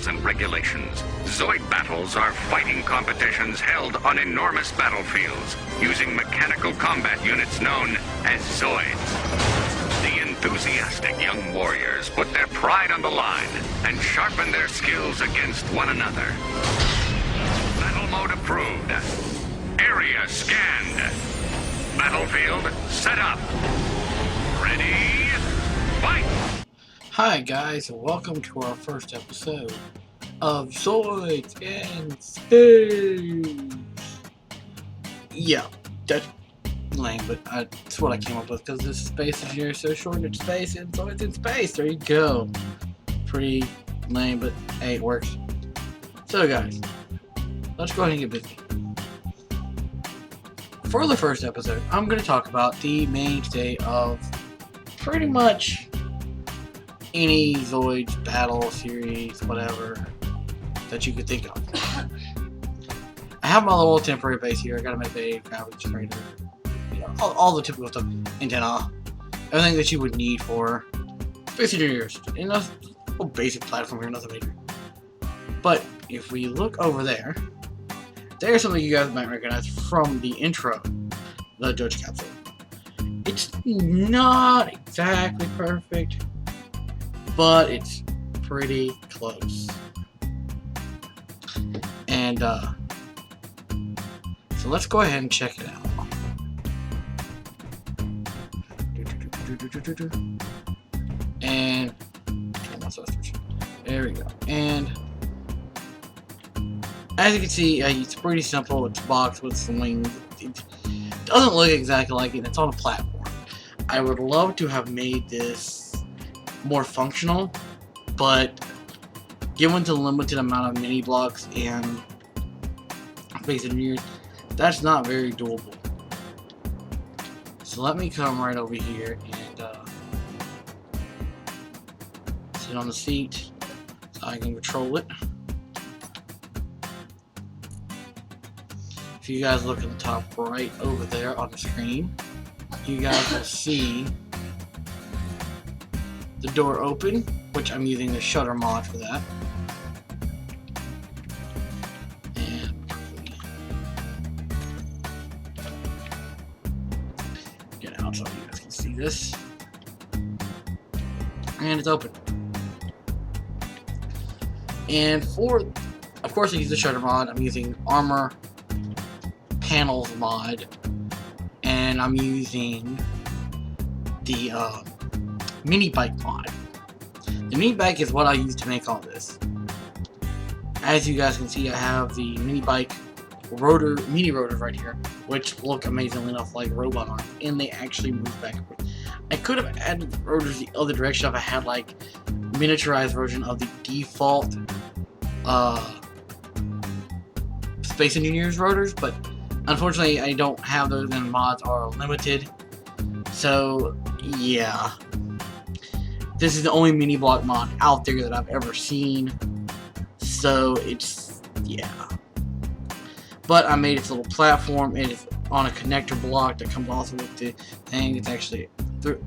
rules and regulations. Zoid battles are fighting competitions held on enormous battlefields using mechanical combat units known as Zoids. The enthusiastic young warriors put their pride on the line and sharpen their skills against one another. Battle mode approved. Area scanned. Battlefield set up. Ready? Fight! Hi guys, and welcome to our first episode of Zoids in Space. Yeah, that's lame, but that's what I came up with because this space engineer is so short in space and Zoids in space. There you go. Pretty lame, but hey, it works. So guys, let's go ahead and get busy. For the first episode, I'm going to talk about the mainstay of pretty much any Zoids battle series, whatever, that you could think of. I have my little temporary base here. I got a medbay, gravity generator, you know, all the typical stuff, antenna, everything that you would need for space engineers. You know, a little basic platform here, nothing major. But if we look over there, there's something you guys might recognize from the intro, the Droid capsule. It's not exactly perfect, but it's pretty close. And so let's go ahead and check it out. And turn my switch. There we go. And as you can see, it's pretty simple. It's a box with some wings. It doesn't look exactly like it. It's on a platform. I would love to have made this more functional, but given the limited amount of mini blocks and space engineers, that's not very doable. So let me come right over here and sit on the seat so I can control it. If you guys look at the top right over there on the screen, you guys will see the door open, which I'm using the shutter mod for that. And get out so you guys can see this. And it's open. And of course I use the shutter mod. I'm using armor panels mod, and I'm using the mini bike mod. The mini bike is what I use to make all this. As you guys can see, I have the mini bike mini rotors right here, which look amazingly enough like robot arms, and they actually move back and forth. I could have added the rotors the other direction if I had like miniaturized version of the default Space Engineers rotors, but unfortunately I don't have those, and mods are limited. So yeah, this is the only mini block mod out there that I've ever seen. So it's, yeah. But I made its little platform. It is on a connector block that comes also with the thing. It's actually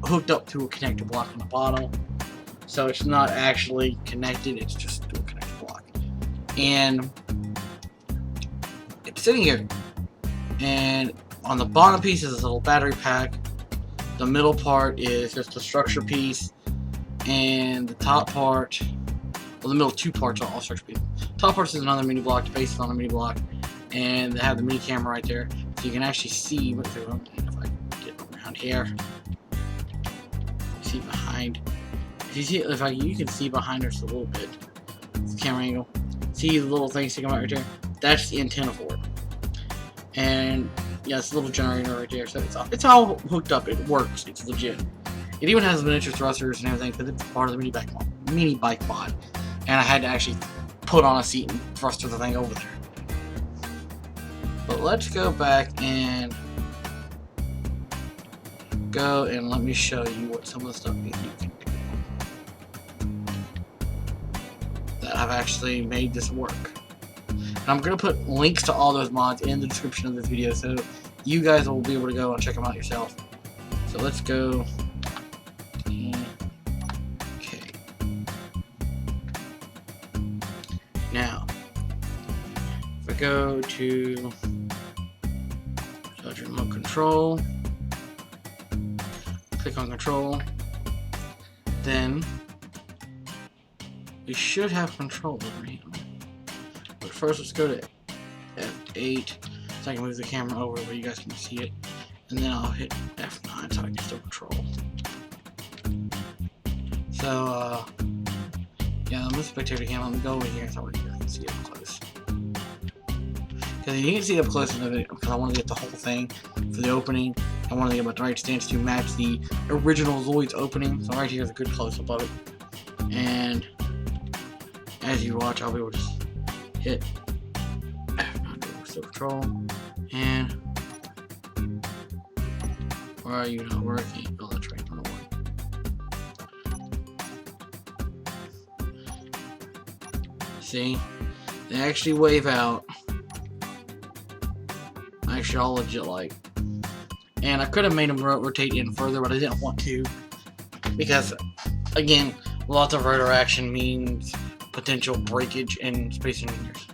hooked up to a connector block on the bottom. So it's not actually connected, it's just to a connector block. And it's sitting here. And on the bottom piece is a little battery pack. The middle part is just the structure piece. And the top part, well, the middle two parts are all structure pieces. Top part is another mini block, the base is on a mini block. And they have the mini camera right there. So you can actually see what they're doing. If I get around here. See behind. If you see, you can see behind us a little bit. It's the camera angle. See the little thing sticking out right there? That's the antenna for it. And yeah, it's a little generator right there. So it's all hooked up. It works. It's legit. It even has miniature thrusters and everything because it's part of the mini bike mod. And I had to actually put on a seat and thruster the thing over there. But let's go back and go and let me show you what some of the stuff you can do. That I've actually made this work. And I'm going to put links to all those mods in the description of this video so you guys will be able to go and check them out yourself. So let's go. Okay. go to Judge Remote Control, click on Control, then we should have control over him. But first, let's go to F8 so I can move the camera over where you guys can see it, and then I'll hit F9 so I can still control. So, yeah, I'm the spectator cam. I'm gonna go over here so you guys can see it up close. Because you can see it up close in the video, because I want to get the whole thing for the opening. I want to get about the right stance to match the original Zoids opening. So right here is a good close-up of it. And as you watch, I'll be able to just hit F9 to still control. And why are you not working? Oh, that's right, on the one. See? They actually wave out. Actually, all legit like. And I could have made them rotate in further, but I didn't want to. Because, again, lots of rotor action means potential breakage in Space Invaders.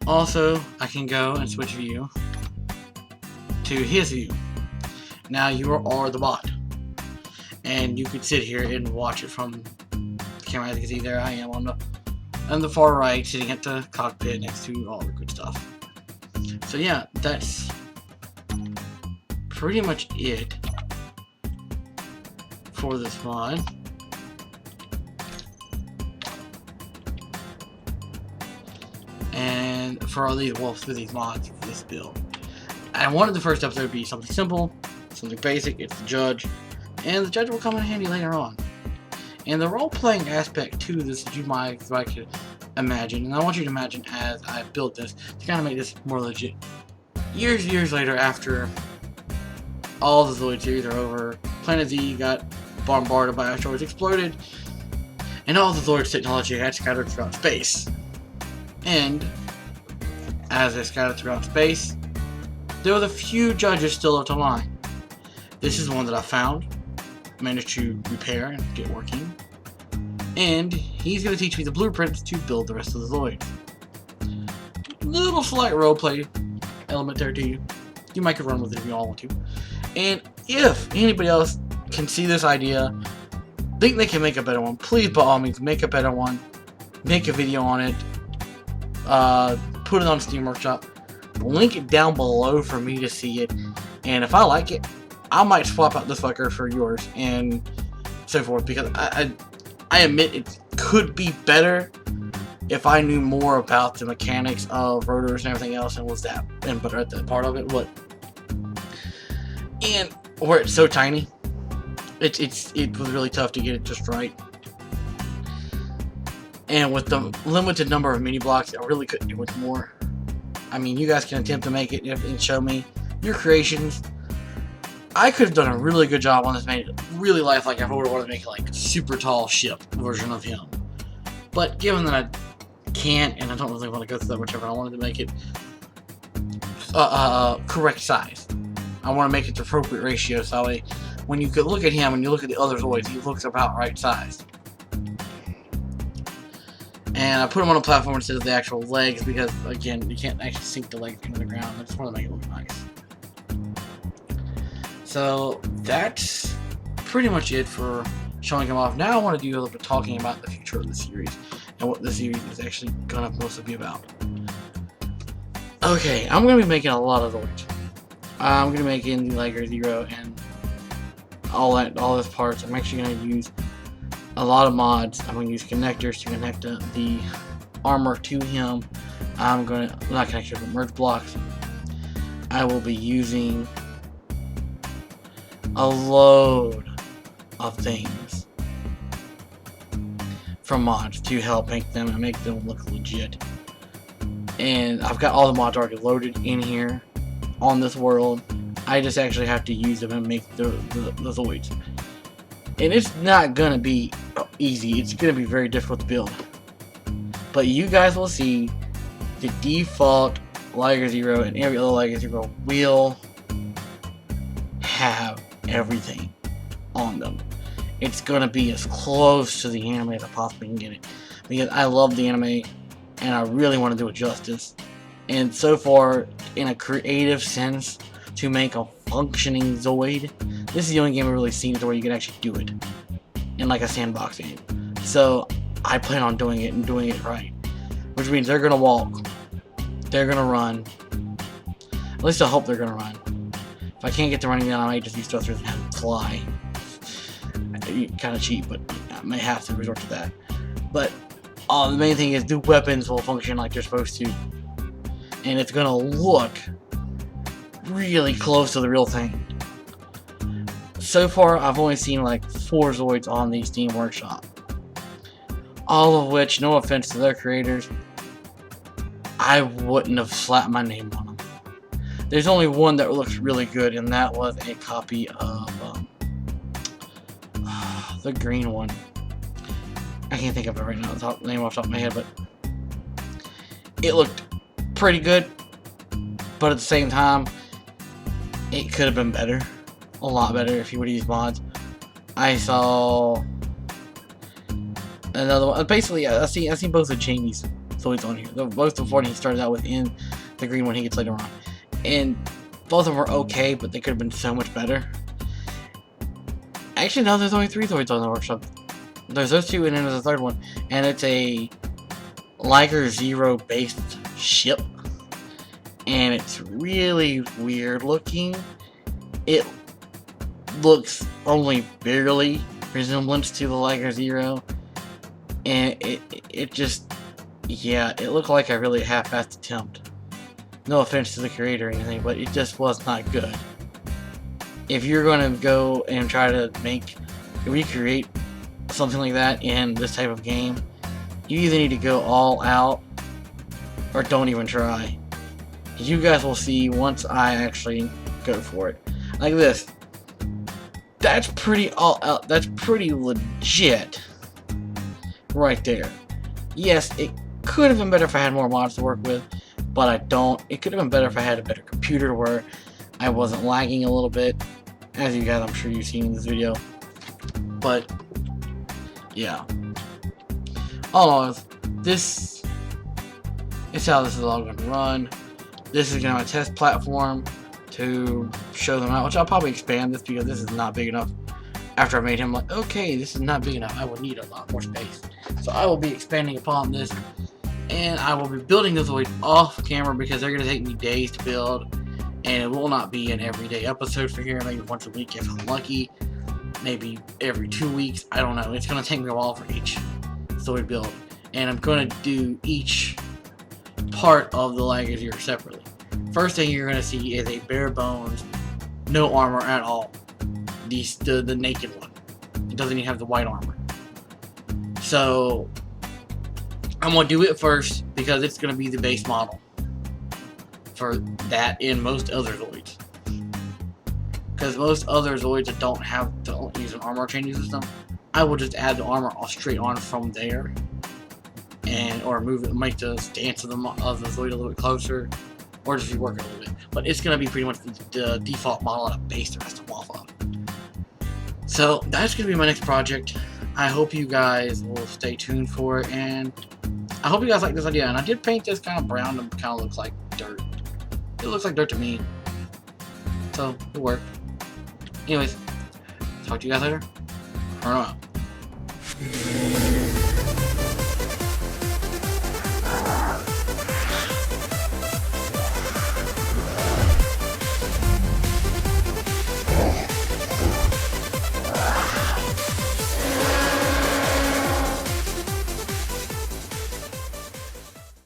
Also, I can go and switch view to his view. Now you are the bot. And you could sit here and watch it from the camera. As you can see, there I am on the far right, sitting at the cockpit next to all the good stuff. So yeah, that's pretty much it for this mod. And for all these, well, for these mods for this build, I wanted the first episode to be something simple, something basic. It's the judge, and the judge will come in handy later on. And the role-playing aspect to this, as you might could imagine, and I want you to imagine as I built this to kind of make this more legit. Years later, after all the Zoid series are over, Planet Z got bombarded by asteroids, exploded, and all the Zoid technology had scattered throughout space. And as they scattered throughout space, there were a few judges still left alive. This is one that I found, managed to repair and get working, and he's going to teach me the blueprints to build the rest of the Zoids. Little slight roleplay element there to you. You might could run with it if you all want to. And if anybody else can see this idea, think they can make a better one, please by all means make a better one. Make a video on it. Put it on Steam Workshop. Link it down below for me to see it. And if I like it, I might swap out this fucker for yours and so forth, because I admit it could be better if I knew more about the mechanics of rotors and everything else and was that and better at that part of it. But and where it's so tiny, it was really tough to get it just right. And with the limited number of mini blocks, I really couldn't do much more. I mean, you guys can attempt to make it and show me your creations. I could have done a really good job on this, made it really lifelike. I would have wanted to make like a super tall ship version of him. But given that I can't, and I don't really want to go through that much effort, I wanted to make it correct size. I want to make it the appropriate ratio, so that way when you could look at him and you look at the other Zoids, he looks about right sized. And I put him on a platform instead of the actual legs because, again, you can't actually sink the legs into the ground. I just want to make it look nice. So that's pretty much it for showing him off. Now I want to do a little bit of talking about the future of the series and what the series is actually going to mostly be about. Okay, I'm going to be making a lot of Zoids. I'm going to be making the Liger Zero and all those parts. I'm actually going to use a lot of mods. I'm going to use connectors to connect the armor to him. I'm going to, not connectors, but merge blocks. I will be using a load of things from mods to help make them look legit. And I've got all the mods already loaded in here on this world. I just actually have to use them and make the Zoids. And it's not gonna be easy. It's gonna be very difficult to build. But you guys will see the default Liger Zero and every other Liger Zero will have everything on them. It's gonna be as close to the anime as I possibly can get it, because I love the anime and I really want to do it justice. And so far, in a creative sense, to make a functioning Zoid, this is the only game I've really seen where you can actually do it in like a sandbox game. So I plan on doing it and doing it right, which means they're gonna walk, they're gonna run. At least I hope they're gonna run. If I can't get the running down, I might just use thrusters and have them fly. Kind of cheap, but I may have to resort to that. But the main thing is, the weapons will function like they're supposed to, and it's gonna look really close to the real thing. So far, I've only seen like 4 Zoids on the Steam Workshop. All of which, no offense to their creators, I wouldn't have slapped my name on them. There's only one that looks really good, and that was a copy of the green one. I can't think of it right now, the name off the top of my head, but it looked pretty good. But at the same time, it could have been better. A lot better if you would have used mods. I saw another one. Basically, I seen both of Jamie's Zoids on here. Both the one he started out with and the green one he gets later on. And both of them were okay, but they could have been so much better. Actually, no, there's only 3 Zoids on the workshop. There's those 2, and then there's a third one. And it's a Liger Zero based ship. And it's really weird looking. It looks only barely resemblance to the Liger Zero. And it just, yeah, it looked like a really half-assed attempt. No offense to the creator or anything, but it just was not good. If you're going to go and try to recreate something like that in this type of game, you either need to go all out or don't even try. You guys will see once I actually go for it. Like this. That's pretty all out. That's pretty legit. Right there. Yes, it could have been better if I had more mods to work with, but I don't. It could have been better if I had a better computer where I wasn't lagging a little bit, as you guys I'm sure you've seen in this video. But yeah, all in all, this is how this is all going to run. This is going to be a test platform to show them out, which I'll probably expand this because this is not big enough. After I made him, like, okay, this is not big enough, I will need a lot more space. So I will be expanding upon this, and I will be building this Zoid off camera because they're going to take me days to build, and it will not be an everyday episode for here, maybe once a week if I'm lucky, maybe every 2 weeks, I don't know. It's going to take me a while for each Zoid build, and I'm going to do each part of the Liger Zero separately. First thing you're going to see is a bare bones, no armor at all. The naked one. It doesn't even have the white armor. So I'm going to do it first because it's going to be the base model for that in most other Zoids. Because most other Zoids that don't use an armor changing system, I will just add the armor straight on from there, or move it, make the stance of the Zoid a little bit closer, or just rework it a little bit. But it's going to be pretty much the default model at a base the rest of them off of. So that's going to be my next project. I hope you guys will stay tuned for it, and I hope you guys like this idea. And I did paint this kind of brown to kind of look like dirt. It looks like dirt to me. So it worked. Anyways, talk to you guys later. Turn 'em out.